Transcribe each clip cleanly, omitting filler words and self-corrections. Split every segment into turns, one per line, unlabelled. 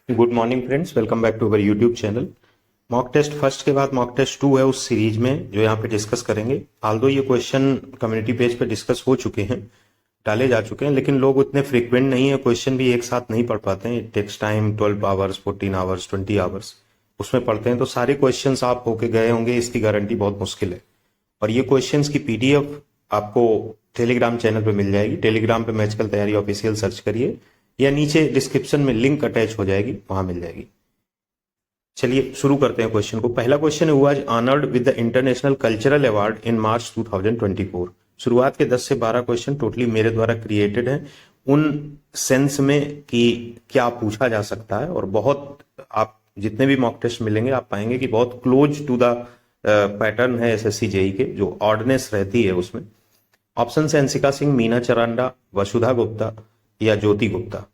Good morning friends, welcome back to our YouTube channel. Mock test first के बाद mock test 2 है उस series में जो यहाँ पे डिस्कस करेंगे। आल्दो ये क्वेश्चन कम्युनिटी पेज पे डिस्कस हो चुके हैं, डाले जा चुके हैं, लेकिन लोग उतने फ्रीक्वेंट नहीं है, क्वेश्चन भी एक साथ नहीं पढ़ पाते हैं। It takes time 12 hours, 14 hours, 20 hours उसमें पढ़ते हैं, तो सारे क्वेश्चन आप होके गए होंगे इसकी गारंटी बहुत मुश्किल है। और ये क्वेश्चन की पीडीएफ आपको टेलीग्राम चैनल पे मिल जाएगी। टेलीग्राम पे मैथ्स तैयारी ऑफिशियल सर्च करिए या नीचे डिस्क्रिप्शन में लिंक अटैच हो जाएगी, वहां मिल जाएगी। चलिए शुरू करते हैं क्वेश्चन को। पहला क्वेश्चन है, was honoured with the international cultural award in March 2024। शुरुआत के 10 से 12 क्वेश्चन टोटली मेरे द्वारा क्रिएटेड हैं, उन सेंस में कि क्या पूछा जा सकता है, और बहुत आप जितने भी मॉक टेस्ट मिलेंगे आप पाएंगे कि बहुत क्लोज टू द पैटर्न है एसएससी जेई के, जो ऑर्डनेस रहती है उसमें। ऑप्शन है अंशिका सिंह, मीना चरांडा, वसुधा गुप्ता या ज्योति गुप्ता।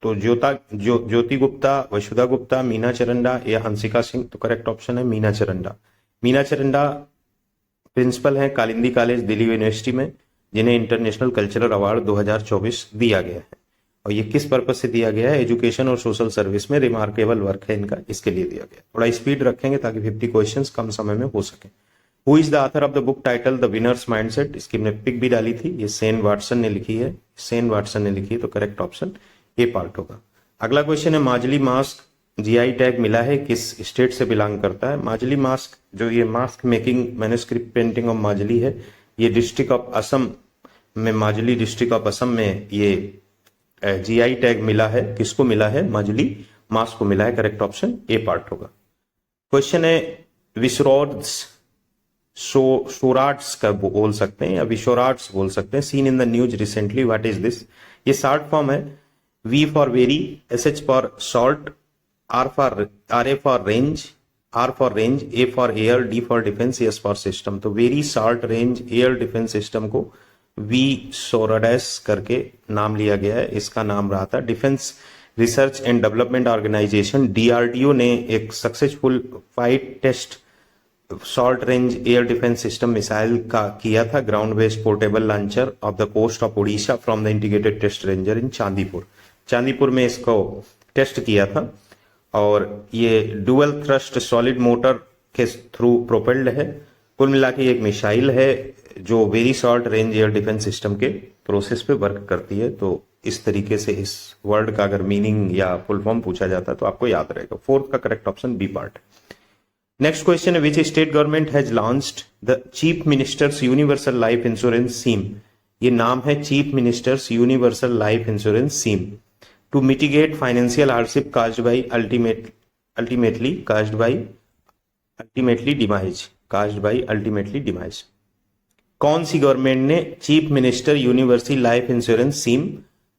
तो ज्योति गुप्ता, वसुधा गुप्ता, मीना चरंडा या हंसिका सिंह, तो करेक्ट ऑप्शन है मीना चरंडा। मीना चरंडा प्रिंसिपल हैं कालिंदी कॉलेज दिल्ली यूनिवर्सिटी में, जिन्हें इंटरनेशनल कल्चरल अवार्ड 2024 दिया गया है। और ये किस पर्पज से दिया गया है? एजुकेशन और सोशल सर्विस में रिमार्केबल वर्क है इनका, इसके लिए दिया गया। थोड़ा स्पीड रखेंगे ताकि 50 क्वेश्चंस कम समय में हो सके। Who is the author of the book title the winners mindset? इसकी हमने पिक भी डाली थी, ये सेन वाटसन ने लिखी है। सेन वाटसन ने लिखी है, तो करेक्ट ऑप्शन ए पार्ट होगा। अगला क्वेश्चन है, माजली मास्क जीआई टैग मिला है, किस स्टेट से बिलोंग करता है? माजली मास्क, जो ये mask making manuscript painting of माजली है, ये डिस्ट्रिक्ट ऑफ असम में, माजली डिस्ट्रिक्ट ऑफ असम में ये जीआई टैग मिला है। किसको मिला है? माजली मास्क को मिला है, करेक्ट ऑप्शन ए पार्ट होगा। क्वेश्चन है, विश्रोर्ड्स शोराट्स का बोल सकते हैं या विशोराट्स बोल सकते हैं, seen in the news recently, what is this? ये शॉर्ट फॉर्म है। V for very, SH for short, RA for range, R for range, A for air, D for defense, S for system। तो very short range air defence system को V SHORADS करके नाम लिया गया है। इसका नाम रहा था defence research and development organisation, DRDO ने एक successful flight test short range air defence system missile का किया था, ground based portable launcher off the coast of Odisha from the integrated test ranger in Chandipur में इसको टेस्ट किया था। और ये डुअल थ्रस्ट सॉलिड मोटर के थ्रू प्रोपेल्ड है। कुल मिला के एक मिसाइल है जो very short range air defence system के प्रोसेस पे वर्क करती है। तो इस तरीके से इस वर्ड का अगर मीनिंग या फुल फॉर्म पूछा जाता है तो आपको याद रहेगा। फोर्थ का correct option B part. Next question है, which state government has launched the chief minister's universal life insurance scheme? ये नाम है chief minister's universal life insurance scheme, to mitigate financial hardship caused by untimely demise. कौन सी government ने chief minister universal life insurance scheme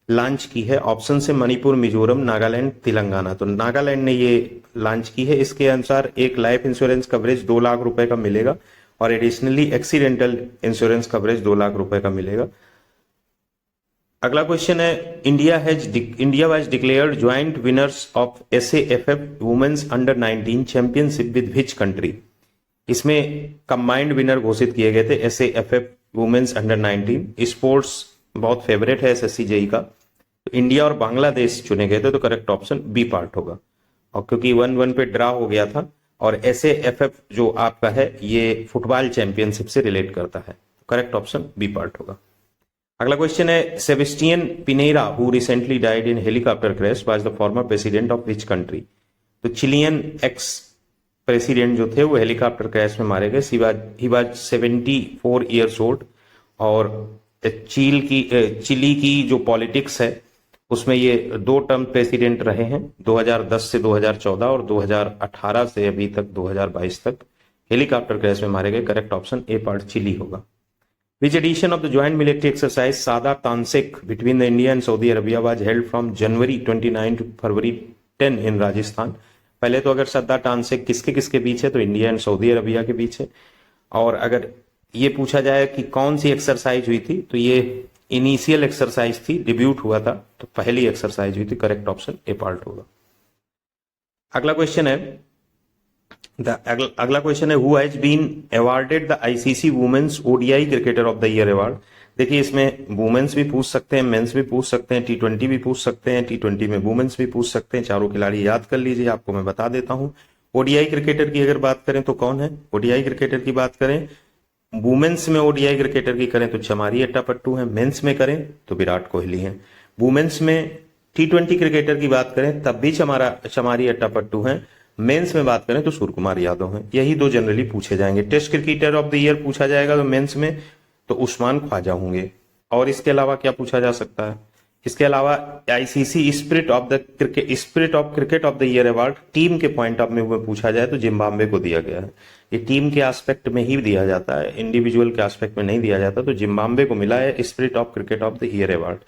launch की है? Option से मणिपुर, मिजोरम, नागालैंड, तेलंगाना। तो नागालैंड ने ये लॉन्च की है। इसके अनुसार एक लाइफ इंश्योरेंस कवरेज 2 लाख रुपए का मिलेगा और additionally accidental insurance coverage 2 lakh रुपए का मिलेगा। अगला क्वेश्चन है, India was declared joint winners of SAFF women's under 19 championship with which country? इसमें कंबाइंड विनर घोषित किए गए थे SAFF वुमेन्स अंडर 19। स्पोर्ट्स बहुत फेवरेट है एसएससी जेई का, तो इंडिया और बांग्लादेश चुने गए थे, तो करेक्ट ऑप्शन बी पार्ट होगा। और क्योंकि 1-1 पे ड्रा हो गया था और SAFF जो आपका है ये फुटबॉल चैंपियनशिप से रिलेट करता है, तो करेक्ट ऑप्शन बी पार्ट होगा। अगला क्वेश्चन है, Sebastian Pinera who recently died in helicopter crash was the former president of which country? तो चिलियन एक्स प्रेसिडेंट जो थे वो हेलीकॉप्टर क्रैश में मारे गए। He was 74 years old. और चिली की जो पॉलिटिक्स है उसमें ये 2 टर्म प्रेसिडेंट रहे हैं, 2010 से 2014 और 2018 से अभी तक 2022 तक हेलीकॉप्टर क्रैश में मारे गए। Correct option A part Chile होगा। Which edition of the joint military exercise Sada Tansik between the India and Saudi Arabia was held from January 29 to February 10 in Rajasthan? पहले तो अगर सद्दा टांसिक किसके किसके बीच है तो इंडिया एंड सऊदी अरबिया के बीच है। और अगर ये पूछा जाए कि कौन सी एक्सरसाइज हुई थी तो ये इनिशियल एक्सरसाइज थी, डिब्यूट हुआ था, तो पहली एक्सरसाइज हुई थी। करेक्ट ऑप्शन ए पार्ट होगा। अगला क्वेश्चन है, अगला क्वेश्चन है, who has been awarded the ICC women's ODI cricketer of the year award? देखिए इसमें वुमेन्स भी पूछ सकते हैं, मेंस भी पूछ सकते हैं, T20 भी पूछ सकते हैं, T20 में वुमेन्स भी पूछ सकते हैं। चारों खिलाड़ी याद कर लीजिए, आपको मैं बता देता हूं। ओडीआई क्रिकेटर की अगर बात करें तो कौन है? ओडीआई क्रिकेटर की बात करें, वुमेन्स में ओडीआई क्रिकेटर की करें तो चमारी अट्टापट्टू है, मेंस में करें तो विराट कोहली है। वुमेन्स में T20 क्रिकेटर की बात करें तब भी चमारी अट्टापट्टू है, मेंस में बात करें तो सूर्य कुमार यादव है। यही दो जनरली पूछे जाएंगे। Test cricketer of the year पूछा जाएगा तो मेंस में तो उस्मान ख्वाजा होंगे। और इसके अलावा क्या पूछा जा सकता है? इसके अलावा ICC spirit of cricket of the year award team के पॉइंट ऑफ व्यू में पूछा जाए तो जिम्बाब्वे को दिया गया है। ये टीम के एस्पेक्ट में ही दिया जाता है, इंडिविजुअल के एस्पेक्ट में नहीं दिया जाता, तो जिम्बाब्वे को मिला है spirit of cricket of the year award.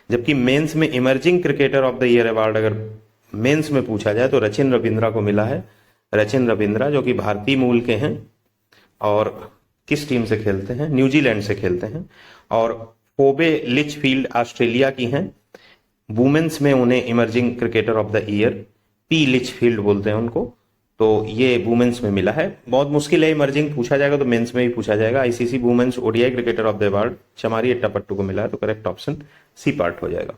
जबकि मेंस में emerging cricketer of the year award अगर मेंस में पूछा जाए तो रचिन रविंद्रा को मिला है। रचिन रविंद्रा जो कि भारतीय मूल के हैं और किस टीम से खेलते हैं? न्यूजीलैंड से खेलते हैं। और फोबे लिचफील्ड ऑस्ट्रेलिया की हैं। वुमेन्स में उन्हें emerging cricketer of the year P Litchfield बोलते हैं उनको, तो ये वुमेन्स में मिला है। बहुत मुश्किल है, इमर्जिंग पूछा जाएगा तो मेंस में ही पूछा जाएगा। ICC women's ODI cricketer of the award Chamari Athapaththu को मिला है, तो करेक्ट ऑप्शन सी पार्ट हो जाएगा।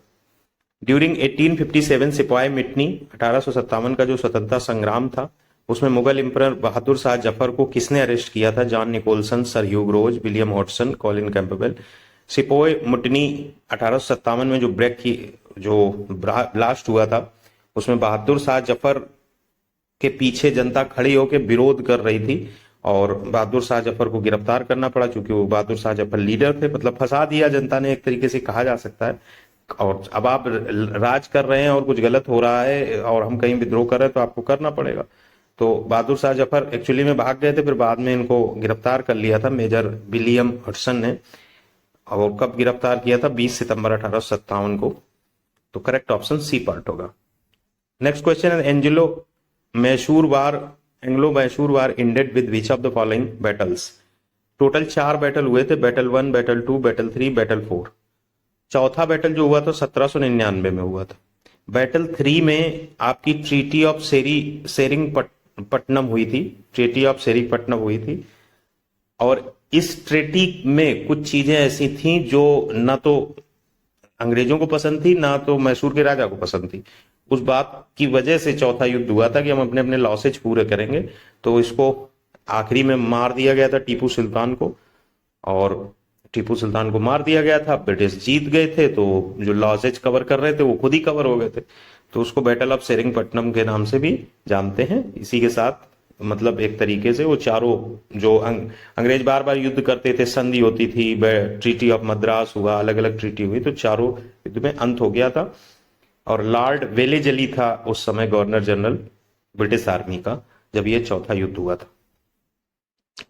ड्यूरिंग 1857 सिपाही मिटनी 1857 का जो स्वतंत्रता संग्राम था उसमें मुगल एम्परर बहादुर शाह जफर को किसने अरेस्ट किया था? John Nicholson, sir Hugh Rose, William Hodson, Colin Campbell. Sepoy mutiny 1857 में जो ब्लास्ट हुआ था उसमें बहादुर शाह जफर के पीछे जनता खड़ी होकर विरोध कर रही थी और बहादुर शाह जफर को गिरफ्तार करना पड़ा, क्योंकि वो बहादुर शाह जफर लीडर थे। मतलब फंसा दिया जनता ने, एक तरीके से कहा जा सकता है। और अब आप राज कर रहे हैं और कुछ गलत हो रहा है और हम कहीं विद्रोह कर रहे हैं तो आपको करना पड़ेगा। तो बहादुर शाह जफर एक्चुअली में भाग गए थे, फिर बाद में इनको गिरफ्तार कर लिया था मेजर विलियम हडसन ने। और कब गिरफ्तार किया था? 20 सितंबर 1857 को। तो करेक्ट ऑप्शन सी पार्ट होगा। नेक्स्ट क्वेश्चन है, Anglo Mysore war ended with which of the following battles? Total 4 battle हुए थे, बैटल 1, बैटल 2, बैटल 3, बैटल 4। चौथा बैटल जो हुआ था 1799 में हुआ था। बैटल 3 में आपकी ट्रीटी ऑफ सेरिंगपट्टनम हुई थी, ट्रीटी ऑफ सेरिंगपट्टनम हुई थी। और इस ट्रीटी में कुछ चीजें ऐसी थी जो ना तो अंग्रेजों को पसंद थी ना तो मैसूर के राजा को पसंद थी। उस बात की वजह से चौथा युद्ध हुआ था कि हम अपने अपने लॉसेज पूरे करेंगे। तो इसको आखिरी में मार दिया गया था टीपू सुल्तान को, और टीपू सुल्तान को मार दिया गया था। ब्रिटिश जीत गए थे, तो जो लॉसेज कवर कर रहे थे वो खुद ही कवर हो गए थे, तो उसको बैटल ऑफ सेरिंगपट्टनम के नाम से भी जानते हैं। इसी के साथ मतलब एक तरीके से वो चारों जो अंग्रेज बार बार युद्ध करते थे, संधि होती थी, ट्रीटी ऑफ मद्रास हुआ, अलग अलग ट्रीटी हुई, तो चारों युद्ध में अंत हो गया था। और लॉर्ड वेलेजली था उस समय गवर्नर जनरल ब्रिटिश आर्मी का जब ये चौथा युद्ध हुआ था।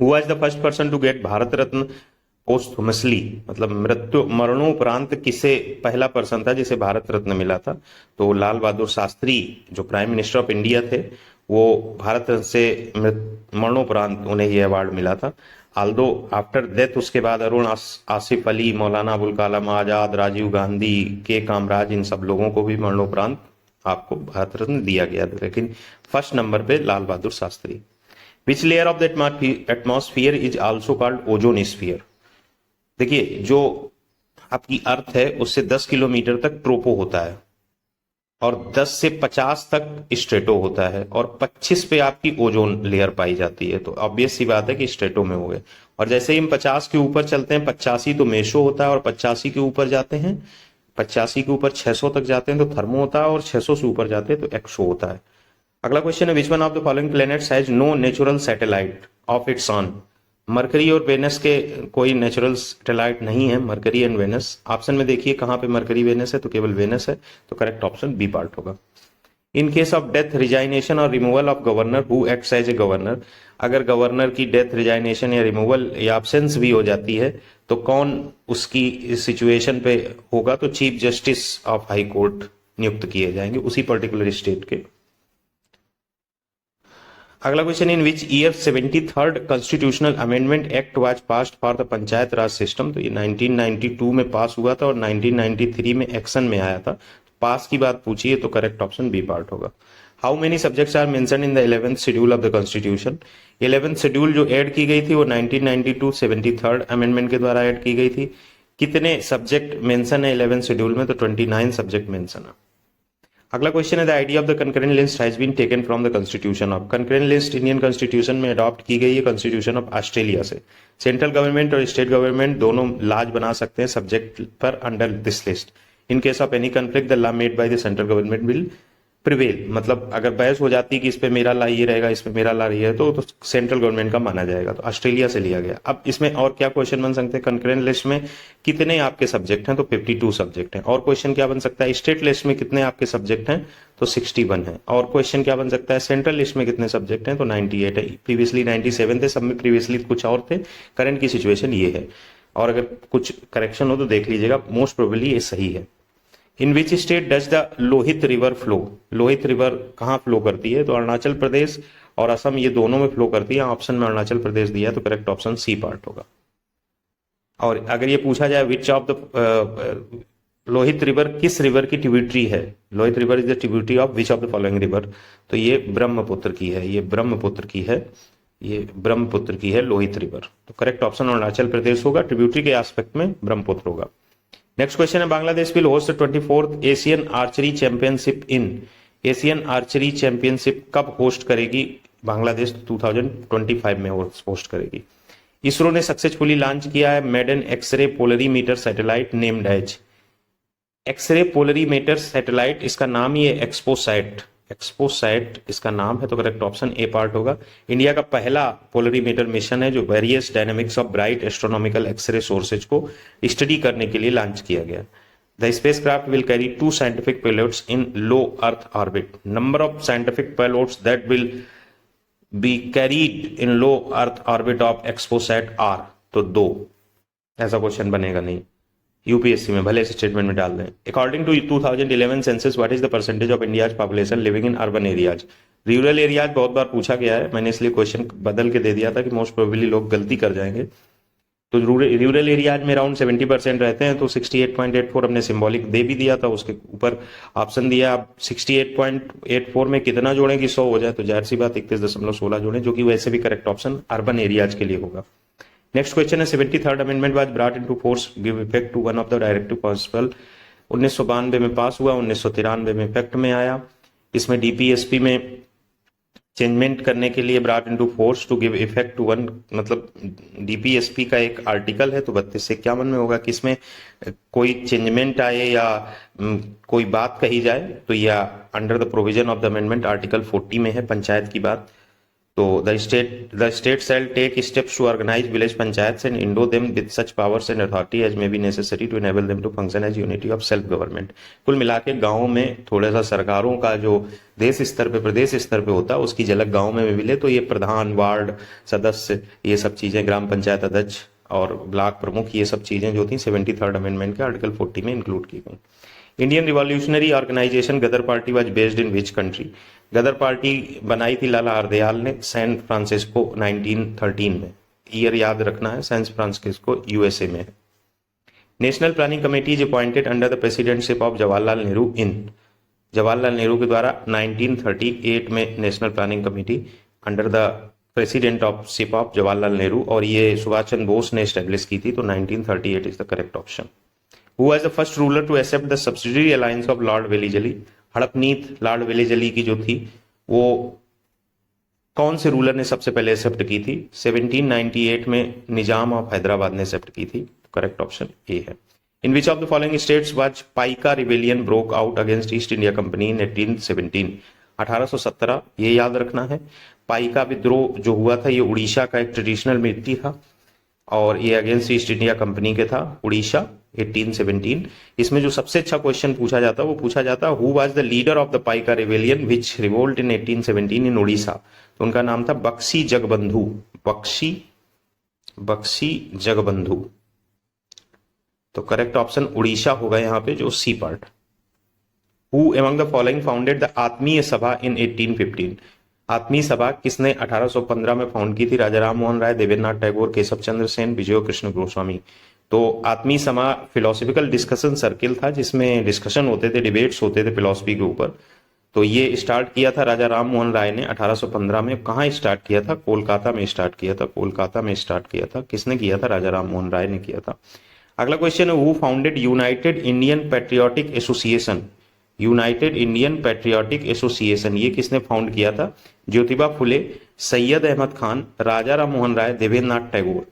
Who was the first person to get Bharat Ratna posthumously? मतलब मरणोपरांत किसे पहला पर्सन था जिसे भारत रत्न मिला था? तो लाल बहादुर शास्त्री जो प्राइम मिनिस्टर ऑफ इंडिया थे, वो भारत रत्न से मरणोपरांत उन्हें यह अवार्ड मिला था। आल्दो आफ्टर डेथ उसके बाद अरुण आसिफ अली, मौलाना अबुल कलाम आजाद, राजीव गांधी, के कामराज, इन सब लोगों को भी मरणोपरांत आपको भारत रत्न दिया गया था, लेकिन फर्स्ट नंबर पे Lal Bahadur Shastri. Which layer of the atmosphere is also called ozone sphere? देखिए जो आपकी अर्थ है उससे 10 किलोमीटर तक ट्रोपो होता है और 10 से 50 तक स्ट्रेटो होता है और 25 पे आपकी ओजोन लेयर पाई जाती है। तो ऑब्वियस सी बात है कि स्ट्रेटो में हो गए। और जैसे ही हम 50 के ऊपर चलते हैं, 85 तो मेसो होता है, और 85 के ऊपर जाते हैं, 85 के ऊपर 600 तक जाते हैं तो थर्मो होता है, और 600 से ऊपर जाते हैं तो एक्सो होता है। अगला क्वेश्चन है, which one of the following planets has no natural satellite of its own? Mercury और वेनस के कोई नेचुरल सैटेलाइट नहीं है, मरकरी एंड वेनस। ऑप्शन में देखिए कहां पे मरकरी वेनस है, तो केवल वेनस है, तो करेक्ट ऑप्शन बी पार्ट होगा। In case of death, resignation और removal of governor, who acts as a governor? अगर गवर्नर की डेथ, रिजाइनेशन या रिमूवल या एब्सेंस भी हो जाती है तो कौन उसकी सिचुएशन पे होगा? तो chief justice of high court नियुक्त किए जाएंगे उसी पर्टिकुलर स्टेट के। अगला question, in which year 73rd constitutional amendment act was passed for the panchayat Raj system? तो ये 1992 में पास हुआ था और 1993 में एक्शन में आया था। पास की बात पूछी है तो करेक्ट ऑप्शन बी पार्ट होगा। How many subjects are mentioned in the 11th schedule of the constitution? 11th schedule जो ऐड की गई थी वो 1992 73rd अमेंडमेंट के द्वारा ऐड की गई थी। कितने सब्जेक्ट मेंशन है 11 शेड्यूल में? तो 29 सब्जेक्ट मेंशन है। अगला क्वेश्चन है the idea of the concurrent list has been taken from the constitution of. Concurrent list Indian constitution में अडॉप्ट की गई है कॉन्स्टिट्यूशन ऑफ ऑस्ट्रेलिया से। सेंट्रल गवर्नमेंट और स्टेट गवर्नमेंट दोनों लाज बना सकते हैं सब्जेक्ट पर under this list. In case of any conflict the law made by the central government will prevail. मतलब अगर बहस हो जाती है कि इस पे मेरा ला ये रहेगा, इस पे मेरा ला ये है, तो सेंट्रल गवर्नमेंट का माना जाएगा। तो ऑस्ट्रेलिया से लिया गया। अब इसमें और क्या क्वेश्चन बन सकते हैं? कंकरेंट लिस्ट में कितने आपके सब्जेक्ट हैं? तो 52 सब्जेक्ट हैं। और क्वेश्चन क्या बन सकता है? स्टेट लिस्ट में कितने आपके सब्जेक्ट हैं? तो 61 है। और क्वेश्चन क्या बन सकता है? सेंट्रल लिस्ट में कितने सब्जेक्ट हैं? तो 98 है। प्रीवियसली 97 थे, सब में प्रीवियसली कुछ और थे, करंट की सिचुएशन ये है। और अगर कुछ करेक्शन हो तो देख लीजिएगा, मोस्ट प्रोबेबली ये सही है। In which state does the Lohit river flow? Lohit river कहाँ फ्लो करती है? तो अरुणाचल प्रदेश और असम, ये दोनों में फ्लो करती है। ऑप्शन में अरुणाचल प्रदेश दिया है, तो करेक्ट ऑप्शन सी पार्ट होगा। और अगर ये पूछा जाए विच ऑफ द लोहित रिवर किस रिवर की ट्रिब्यूटरी है? Lohit river is the tributary of which of the following river? तो ये ब्रह्मपुत्र की है, ये ब्रह्मपुत्र की है, ये ब्रह्मपुत्र की है लोहित रिवर। तो करेक्ट ऑप्शन अरुणाचल प्रदेश होगा, ट्रिब्यूटरी के एस्पेक्ट में ब्रह्मपुत्र होगा। नेक्स्ट क्वेश्चन है Bangladesh will host 24th Asian archery championship in. Asian archery championship कब होस्ट करेगी बांग्लादेश? 2025 में होस्ट करेगी। इसरो ने सक्सेसफुली लॉन्च किया है maiden X-ray polarimeter satellite named as. X-ray polarimeter satellite, इसका नाम ही है एक्सपोसैट। एक्सपोसैट इसका नाम है, तो करेक्ट ऑप्शन ए पार्ट होगा। इंडिया का पहला पोलरीमीटर मिशन है जो various dynamics of bright astronomical X-ray sources को स्टडी करने के लिए लॉन्च किया गया। The spacecraft will carry 2 scientific payloads in low earth orbit. Number of scientific payloads that will be carried in low earth orbit of XPoSat are, तो 2। ऐसा question बनेगा नहीं यूपीएससी में, भले स्टेटमेंट में डाल दें। According to 2011 census what is the percentage of India's population living in urban areas? Rural areas बहुत बार पूछा गया है, मैंने इसलिए क्वेश्चन बदल के दे दिया था कि मोस्ट प्रोबेबली लोग गलती कर जाएंगे। तो रूरल एरियाज में अराउंड 70% रहते हैं, तो 68.84 हमने सिंबॉलिक दे भी दिया था, उसके ऊपर ऑप्शन दिया। आप 68.84 में कितना जोड़ें कि 100 हो जाए? तो जाहिर सी बात 31.16 जोड़ें, जो कि वैसे भी करेक्ट ऑप्शन अर्बन एरियाज के लिए होगा। नेक्स्ट क्वेश्चन है 73rd amendment was brought into force give effect to one of the directive principle. 1992 में पास हुआ, 1993 में इफेक्ट में आया। इसमें डीपीएसपी में चेंजमेंट करने के लिए brought into force to give effect to one, मतलब डीपीएसपी का एक आर्टिकल है, तो 32 से 51 में होगा कि इसमें कोई चेंजमेंट आए या कोई बात कही जाए, तो या under the provision of the amendment article 40 में है पंचायत की बात। तो the state shall take steps to organise village panchayat and endow them with such powers and authority as may be necessary to enable them to function as unity of self government. कुल मिला के गाँव में थोड़ा सा सरकारों का जो देश स्तर पे प्रदेश स्तर पे होता है उसकी झलक गाँव में भी मिले, तो ये प्रधान, वार्ड सदस्य, ये सब चीजें, ग्राम पंचायत अध्यक्ष और ब्लॉक प्रमुख, ये सब चीजें जो थी 73rd अमेंडमेंट के आर्टिकल 40 में इंक्लूड की गई। Indian revolutionary organisation Ghadar party was based in which country? Ghadar party बनाई थी लाला हरदयाल ने सैन फ्रांसिस्को 1913 में। ईयर याद रखना है, सैन फ्रांसिस्को यूएसए में है। National planning committee is appointed under the presidentship of Jawaharlal Nehru in. Jawaharlal Nehru के द्वारा 1938 में national planning committee under the president of ship of Jawaharlal Nehru, और ये सुभाष चंद्र बोस ने एस्टेब्लिश की थी, तो 1938 is the correct option. Who was the first ruler to accept the subsidiary alliance of Lord Wellesley? हड़पनीत लॉर्ड वेलेजली की जो थी वो कौन से रूलर ने सबसे पहले एक्सेप्ट की थी? 1798 में निजाम ऑफ हैदराबाद ने एक्सेप्ट की थी। करेक्ट ऑप्शन ए है। In which of the following states was Paika rebellion broke out against East India Company in 1817? 1817, ये याद रखना है। पाइका विद्रोह जो हुआ था ये उड़ीसा का एक ट्रेडिशनल नृत्य था और ये अगेंस्ट ईस्ट इंडिया कंपनी के था, उड़ीसा 1817। इसमें जो सबसे अच्छा क्वेश्चन पूछा जाता वो पूछा जाता who was the leader of the Paika rebellion which revolt in 1817 in Orissa? तो उनका नाम था बक्सी जगबंधु। बक्सी जगबंधु। तो करेक्ट ऑप्शन उड़ीसा होगा यहाँ पे, जो C part. Who among the following founded the Atmiya Sabha इन 1815? आत्मीय सभा किसने 1815 में फाउंड की थी? राजा राम मोहन राय, देवेंद्रनाथ टैगोर, केशव चंद्र सेन, विजय कृष्ण गोस्वामी। तो आत्मीय सभा फिलोसफिकल डिस्कशन सर्किल था जिसमें डिस्कशन होते थे, डिबेट्स होते थे फिलोसफी के ऊपर। तो ये स्टार्ट किया था राजा राम मोहन राय ने 1815 में। कहाँ स्टार्ट किया था? कोलकाता में स्टार्ट किया था। कोलकाता में स्टार्ट किया था। किसने किया था? राजा राम मोहन राय ने किया था। अगला क्वेश्चन है, who founded United Indian patriotic Association? United Indian patriotic Association ये किसने फाउंड किया था? Jyotiba Phule, Syed Ahmad Khan, Raja Ram Mohan Roy, Debendra Nath Tagore.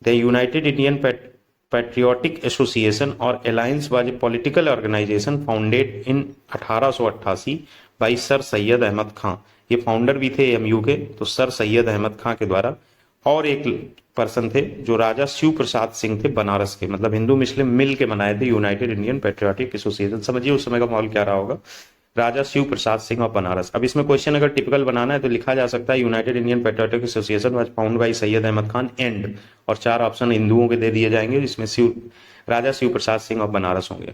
The United Indian patriotic Association और alliance was a political organisation founded in 1888 by sir Syed Ahmad Khan. ये फाउंडर भी थे एमयू के, तो सर सैयद अहमद खां के द्वारा। और एक पर्सन थे जो राजा शिव प्रसाद सिंह थे बनारस के, मतलब हिंदू मुस्लिम मिल के बनाए थे यूनाइटेड इंडियन पैट्रियोटिक एसोसिएशन। समझिए उस समय का माहौल क्या रहा होगा, राजा शिव प्रसाद सिंह ऑफ बनारस। अब इसमें क्वेश्चन अगर टिपिकल बनाना है तो लिखा जा सकता है united Indian patriotic association was found by Syed Ahmad Khan and, और 4 ऑप्शन हिंदुओं के दे दिए जाएंगे जिसमें राजा शिव प्रसाद सिंह ऑफ बनारस होंगे।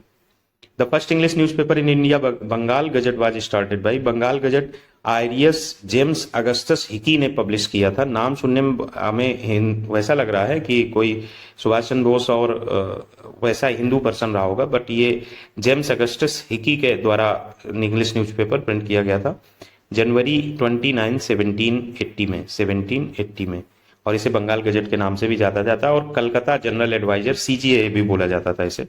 The first English newspaper in India Bengal gazette was started by, Bengal gazette आयरियस जेम्स अगस्टस हिकी ने पब्लिश किया था। नाम सुनने में हमें वैसा लग रहा है कि कोई सुभाष चंद्र बोस और वैसा हिंदू पर्सन रहा होगा, बट ये जेम्स अगस्टस हिकी के द्वारा इंग्लिश न्यूज़पेपर प्रिंट किया गया था जनवरी 29, 1780 में, और इसे बंगाल गजट के नाम से भी जाना जाता है, और कलकत्ता जनरल एडवाइजर CGA भी बोला जाता था इसे।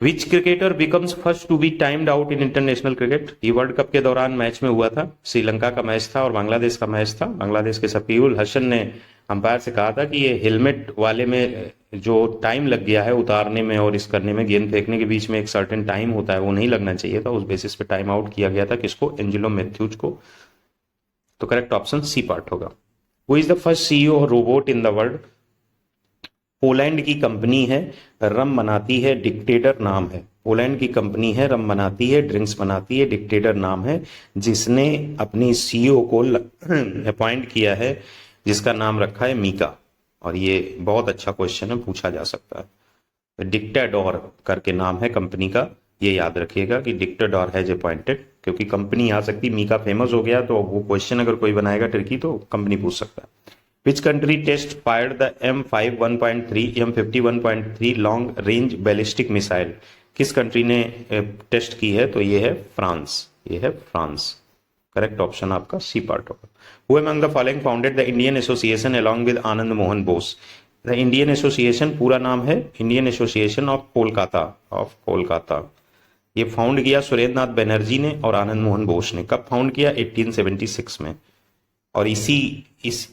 Which cricketer becomes first to be timed out in international cricket? ये वर्ल्ड कप के दौरान मैच में हुआ था, श्रीलंका का मैच था और बांग्लादेश का मैच था। बांग्लादेश के शफीउल हसन ने अंपायर से कहा था कि ये हेलमेट वाले में जो टाइम लग गया है उतारने में और इस करने में, गेंद फेंकने के बीच में एक सर्टेन टाइम होता है, वो नहीं लगना चाहिए था। उस बेसिस पे टाइम आउट किया गया था किसको? एंजेलो मैथ्यूज को। तो करेक्ट ऑप्शन सी पार्ट होगा। Who is the first CEO robot in the world? Poland की कंपनी है, रम बनाती है, डिक्टेटर नाम है। पोलैंड की कंपनी है, रम बनाती है, ड्रिंक्स बनाती है, डिक्टेटर नाम है, जिसने अपनी CEO को अपॉइंट किया है, जिसका नाम रखा है मीका। और ये बहुत अच्छा क्वेश्चन है, पूछा जा सकता है। डिक्टेडोर करके नाम है कंपनी का, ये याद रखिएगा कि डिक्टेडोर हैज अपॉइंटेड, क्योंकि कंपनी आ सकती, मीका फेमस हो गया तो वो क्वेश्चन अगर कोई बनाएगा ट्रिकी तो कंपनी पूछ सकता है। Which country test fired the M51.3 M51.3 long range ballistic missile? किस कंट्री ने टेस्ट की है? तो ये है फ्रांस, ये है फ्रांस। करेक्ट ऑप्शन आपका सी पार्ट होगा। Who among the following founded the Indian Association along with Anand Mohan Bose? The Indian association पूरा नाम है इंडियन एसोसिएशन ऑफ कोलकाता। ये फाउंड किया सुरेंद्र नाथ बनर्जी ने और आनंद मोहन बोस ने। कब फाउंड किया? 1876 में। और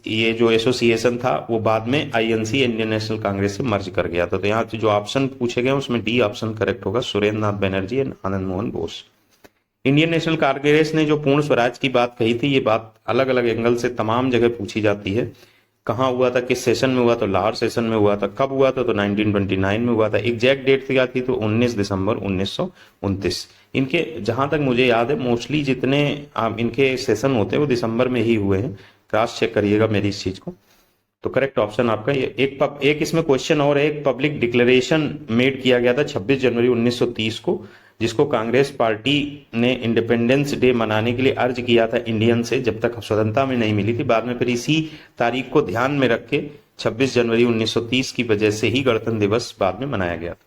ये जो एसोसिएशन था वो बाद में INC इंडियन नेशनल कांग्रेस से मर्ज कर गया था। तो यहाँ जो ऑप्शन पूछे गए उसमें डी ऑप्शन करेक्ट होगा, Surendra Nath Banerjee and Anand Mohan Bose. Indian national Congress ने जो पूर्ण स्वराज की बात कही थी, ये बात अलग अलग एंगल से तमाम जगह पूछी जाती है। कहाँ हुआ था, किस सेशन में हुआ? तो लाहौर सेशन में हुआ था। कब हुआ था? तो 1929 में हुआ था। एग्जैक्ट डेट क्या थी? तो 19 दिसंबर 1929। इनके जहां तक मुझे याद है मोस्टली जितने इनके सेशन होते हैं वो दिसंबर में ही हुए हैं। क्रॉस चेक करिएगा मेरी इस चीज को। तो करेक्ट ऑप्शन आपका ये एक इसमें क्वेश्चन और एक पब्लिक डिक्लेरेशन मेड किया गया था 26 जनवरी 1930 को, जिसको कांग्रेस पार्टी ने इंडिपेंडेंस डे मनाने के लिए अर्ज किया था इंडियन से, जब तक स्वतंत्रता में नहीं मिली थी। बाद में फिर इसी तारीख को ध्यान में रख के 26 जनवरी 1930 की वजह से ही गणतंत्र दिवस बाद में मनाया गया था।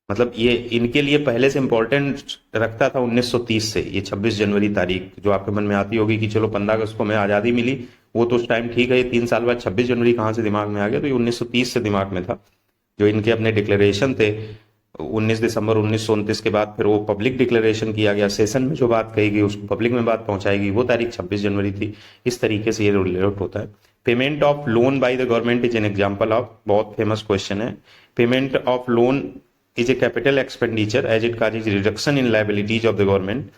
मतलब ये इनके लिए पहले से इंपॉर्टेंट रखता था 1930 से। ये 26 जनवरी तारीख जो आपके मन में आती होगी कि चलो 15 अगस्त को हमें आज़ादी मिली, वो तो उस टाइम ठीक है, 3 साल बाद 26 जनवरी कहाँ से दिमाग में आ गया? तो ये 1930 से दिमाग में था। जो इनके अपने डिक्लेरेशन थे 19 दिसंबर 1929 के बाद फिर वो पब्लिक डिक्लेरेशन किया गया, सेशन में जो बात कही गई उसको पब्लिक में बात पहुंचाएगी, वो तारीख 26 जनवरी थी। इस तरीके से ये रिलेट होता है। Payment of loan by the government is an example of, बहुत फेमस क्वेश्चन है। Payment of loan is a capital expenditure as it causes reduction in liabilities of the government.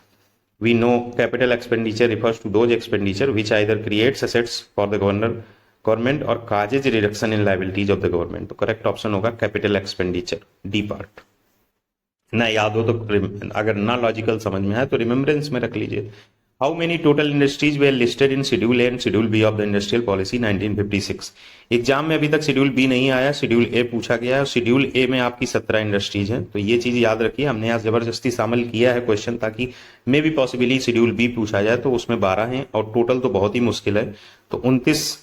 We know capital expenditure refers to those expenditure which either creates assets for the government or causes reduction in liabilities of the government. तो correct option होगा capital expenditure, D part। ना याद हो तो, अगर ना logical समझ में आए तो रिमेम्बरेंस में रख लीजिए। How many total industries were listed in schedule A and schedule B of the industrial policy 1956? Exam में अभी तक शेड्यूल बी नहीं आया, शेड्यूल ए पूछा गया है। शेड्यूल ए में आपकी 17 इंडस्ट्रीज हैं, तो ये चीज याद रखिए। हमने यहाँ जबरदस्ती शामिल किया है क्वेश्चन ताकि मे भी पॉसिबली शेड्यूल बी पूछा जाए, तो उसमें 12 हैं और टोटल तो बहुत ही मुश्किल है, तो 29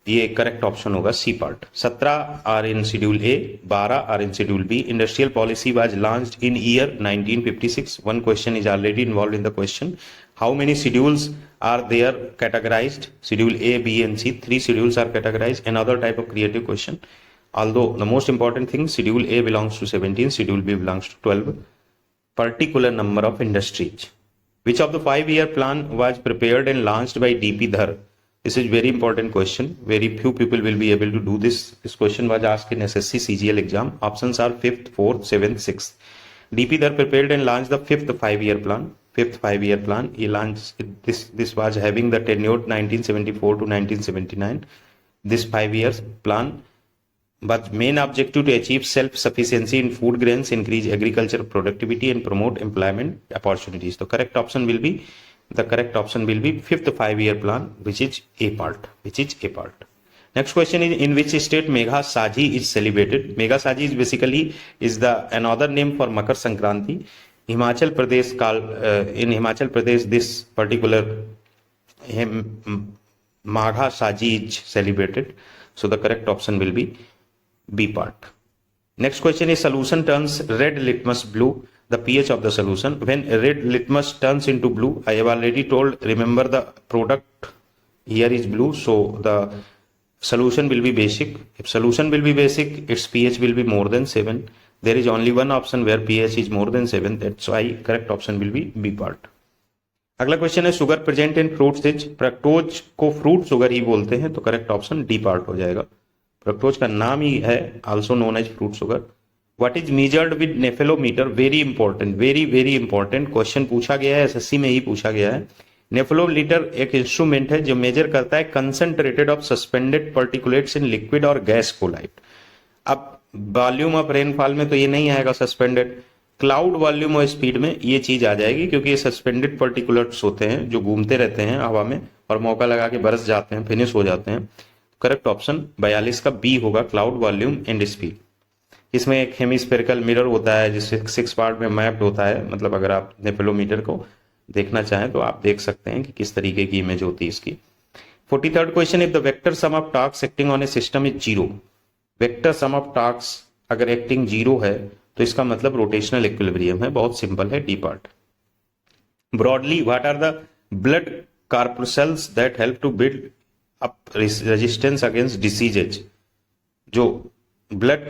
ये करेक्ट ऑप्शन होगा, C part. 17 are in schedule A, 12 are in schedule B. Industrial policy was launched in year 1956। One question is already involve in the question. How many schedules are there categorized? Schedule A, B and C. 3 schedules are categorized. Another type of creative question. although the most important thing, schedule A belongs to 17, schedule B belongs to 12 particular number of industries. Which of the 5-year plan was prepared and launched by DP Dhar? This is very important question. Very few people will be able to do this. This question was asked in SSC CGL exam. Options are 5th, 4th, 7th, 6th. DP Dhar prepared and launched the 5th 5-year plan. 5th 5-year plan. He launched this was having the tenure 1974 to 1979. This 5 years plan, but main objective to achieve self-sufficiency in food grains, increase agriculture productivity and promote employment opportunities. The correct option will be 5th 5-year plan, which is A part. Next question is, in which state Megha Saji is celebrated? Megha Saji is basically another name for Makar Sankranti. Himachal Pradesh in Himachal Pradesh this particular Magha Saji is celebrated. So the correct option will be B part. Next question is, solution turns red litmus blue. The pH of the solution. When red litmus turns into blue, I have already told, remember the product here is blue, so the solution will be basic. If solution will be basic, its pH will be more than 7. There is only one option where pH is more than 7. That's why correct option will be B part. अगला question है, sugar present in fruits is, fructose को fruit sugar ही बोलते हैं, तो correct option D part हो जाएगा. Fructose का नाम ही है also known as fruit sugar. What is measured with nephelometer? Very important, very important question पूछा गया है, एसएससी में ही पूछा गया है. नेफेलोमीटर एक इंस्ट्रूमेंट है जो मेजर करता है concentrated of suspended particulates in liquid और गैस कोलाइट. अब वॉल्यूम ऑफ रेनफॉल में तो ये नहीं आएगा सस्पेंडेड, क्लाउड वॉल्यूम और स्पीड में ये चीज आ जाएगी, क्योंकि ये सस्पेंडेड पार्टिकुलेट्स होते हैं जो घूमते रहते हैं हवा में और मौका लगा के बरस जाते हैं, फिनिश हो जाते हैं. करेक्ट ऑप्शन 42 का बी होगा, क्लाउड वॉल्यूम एंड स्पीड. इसमें एक हेमिस्फेरिकल मिरर होता है जिससे 6 पार्ट में मैप्ड होता है. मतलब अगर आप नेफेलोमीटर को देखना चाहें तो आप देख सकते हैं कि किस तरीके की इमेज होती है इसकी. 43rd question, if the vector sum of torques acting on A system is 0. Vector sum of torques अगर एक्टिंग 0 है तो इसका मतलब रोटेशनल इक्विलिब्रियम है. बहुत सिंपल है, D part. Broadly, what are the blood corpuscles that help to build up resistance against diseases? जो blood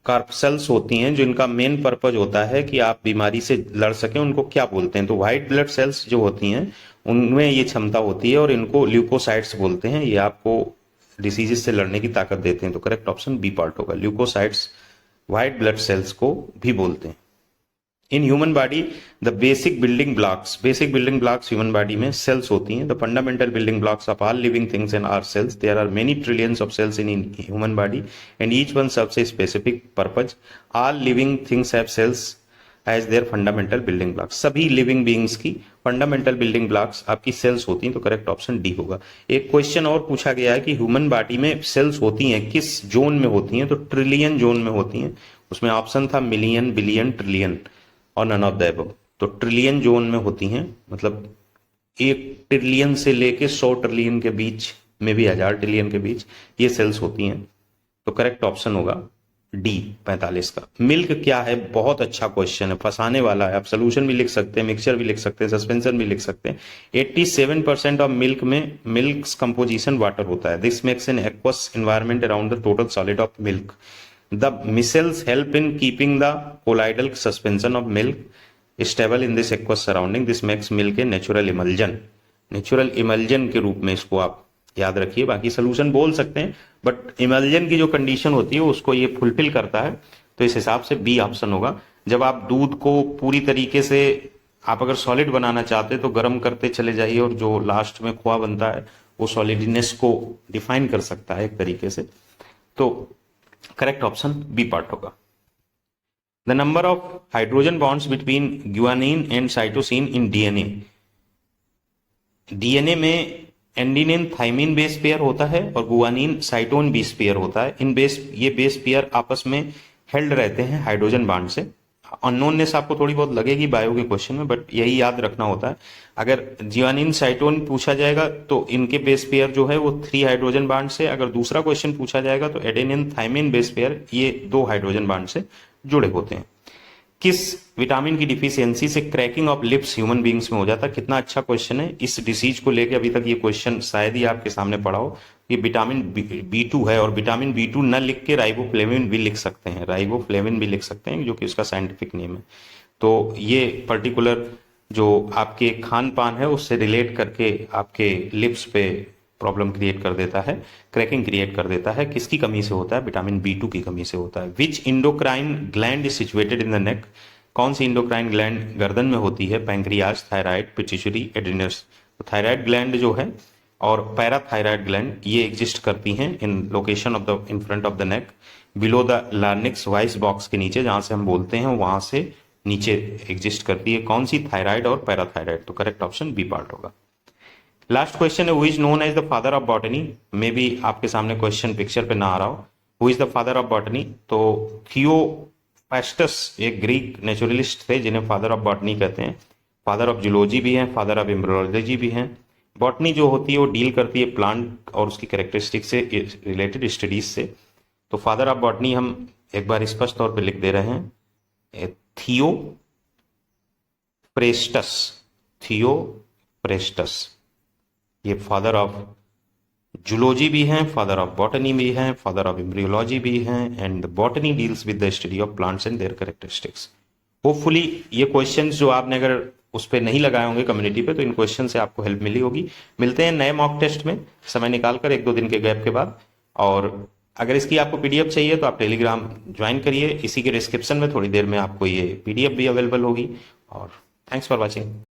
corpuscles होती हैं जो इनका मेन पर्पज होता है कि आप बीमारी से लड़ सकें, उनको क्या बोलते हैं? तो व्हाइट ब्लड सेल्स जो होती हैं उनमें ये क्षमता होती है और इनको ल्यूकोसाइट्स बोलते हैं. ये आपको डिसीजेस से लड़ने की ताकत देते हैं. तो करेक्ट ऑप्शन बी पार्ट होगा. ल्यूकोसाइट्स व्हाइट ब्लड सेल्स को भी बोलते हैं. In human body the basic building blocks human body में सेल्स होती हैं. The fundamental building blocks of all living things and are cells. There are many trillions of cells in human body and each one serves a specific purpose. All living things have cells as their fundamental building blocks. सभी living beings की fundamental building blocks आपकी sales होती हैं. तो correct option D होगा. एक question और पूछा गया है कि ह्यूमन बॉडी में सेल्स होती हैं किस जोन में होती हैं? तो ट्रिलियन जोन में होती हैं. उसमें ऑप्शन था मिलियन, बिलियन, ट्रिलियन और नन ऑफ द अबव. तो ट्रिलियन जोन में होती हैं, मतलब 1 ट्रिलियन से लेके 100 ट्रिलियन के बीच में भी 1000 ट्रिलियन के बीच ये सेल्स होती हैं. तो करेक्ट ऑप्शन होगा डी 45 का. मिल्क क्या है? बहुत अच्छा क्वेश्चन है, फंसाने वाला है. आप सोल्यूशन भी लिख सकते हैं, मिक्सचर भी लिख सकते हैं, सस्पेंशन भी लिख सकते हैं. 87% ऑफ मिल्क में मिल्क कंपोजिशन वाटर होता है. This makes an aqueous environment around the total solid of milk. The micelles help in keeping the colloidal suspension of milk stable in this aqueous surrounding. This makes milk a natural emulsion. Natural emulsion के रूप में इसको आप याद रखिए. बाकी solution बोल सकते हैं, बट इमल्जन की जो कंडीशन होती है उसको ये फुलफिल करता है. तो इस हिसाब से बी ऑप्शन होगा. जब आप दूध को पूरी तरीके से आप अगर सॉलिड बनाना चाहते हैं तो गर्म करते चले जाइए और जो लास्ट में खोआ बनता है वो सॉलिडनेस को डिफाइन कर सकता है एक तरीके से. तो करेक्ट ऑप्शन बी पार्ट होगा. The number of hydrogen bonds between guanine and cytosine in DNA. DNA में एंडिनिन थाइमिन बेस पेयर होता है और गुआनिन साइटोन बेस पेयर होता है. ये बेस पेयर आपस में हेल्ड रहते हैं हाइड्रोजन बॉन्ड से. अननोननेस आपको थोड़ी बहुत लगेगी बायो के क्वेश्चन में, बट यही याद रखना होता है. अगर जियानिन साइटोन पूछा जाएगा तो इनके बेस पेयर जो है वो 3 हाइड्रोजन बॉन्ड से. अगर दूसरा क्वेश्चन पूछा जाएगा तो एडेनिन थाइमिन बेस पेयर ये 2 हाइड्रोजन बॉन्ड से जुड़े होते हैं. किस विटामिन की डिफिशियंसी से cracking of lips human beings में हो जाता है? कितना अच्छा क्वेश्चन है। इस डिसीज को लेके अभी तक ये क्वेश्चन शायद ही आपके सामने पड़ा हो। ये विटामिन B2 है, और विटामिन B2 न लिख के राइबोफ्लेविन भी लिख सकते हैं, राइबोफ्लेविन भी लिख सकते हैं, जो कि उसका साइंटिफिक नेम है। तो ये पर्टिकुलर जो आपके खान पान है उससे रिलेट करके आपके लिप्स पे प्रॉब्लम क्रिएट कर देता है, क्रैकिंग क्रिएट कर देता है। किसकी कमी से होता है? विटामिन B2 की कमी से होता है। Which endocrine gland is situated in the neck? कौन सी इंडोक्राइन ग्लैंड गर्दन में होती है? Pancreas, thyroid, pituitary, adrenals. तो थायराइड ग्लैंड जो है और पैराथायराइड ग्लैंड ये एग्जिस्ट करती हैं in location of the in front of the neck, below the larynx voice box के नीचे, जहां से हम बोलते हैं वहां से नीचे एग्जिस्ट करती है। कौन सी? थायराइड और पैराथायराइड। तो करेक्ट ऑप्शन बी पार्ट होगा। लास्ट क्वेश्चन है, who is known as the father of botany? Maybe आपके सामने क्वेश्चन पिक्चर पे ना आ रहा हो। Who is the father of botany? तो थियोफास्टस एक ग्रीक नेचुरलिस्ट थे जिन्हें फादर ऑफ बॉटनी कहते हैं। फादर ऑफ जूलॉजी भी हैं, फादर ऑफ एम्ब्रियोलॉजी भी हैं। बॉटनी जो होती है वो डील करती है प्लांट और उसकी कैरेक्टरिस्टिक से रिलेटेड स्टडीज से। तो फादर ऑफ बॉटनी हम एक बार स्पष्ट तौर पे लिख दे रहे हैं, थियोप्रेस्टस, थियोप्रेस्टस। ये फादर ऑफ जूलॉजी भी हैं, फादर ऑफ बॉटनी भी हैं, फादर ऑफ एम्ब्रियोलॉजी भी हैं, and botany deals with the study of plants and there characteristics. Hopefully ये क्वेश्चंस जो आपने अगर उस पर नहीं लगाए होंगे कम्युनिटी पे, तो इन क्वेश्चन से आपको हेल्प मिली होगी। मिलते हैं नए मॉक टेस्ट में समय निकालकर 1-2 दिन के गैप के बाद। और अगर इसकी आपको पीडीएफ चाहिए तो आप टेलीग्राम ज्वाइन करिए, इसी के डिस्क्रिप्शन में थोड़ी देर में आपको ये पीडीएफ भी अवेलेबल होगी। और थैंक्स फॉर वॉचिंग।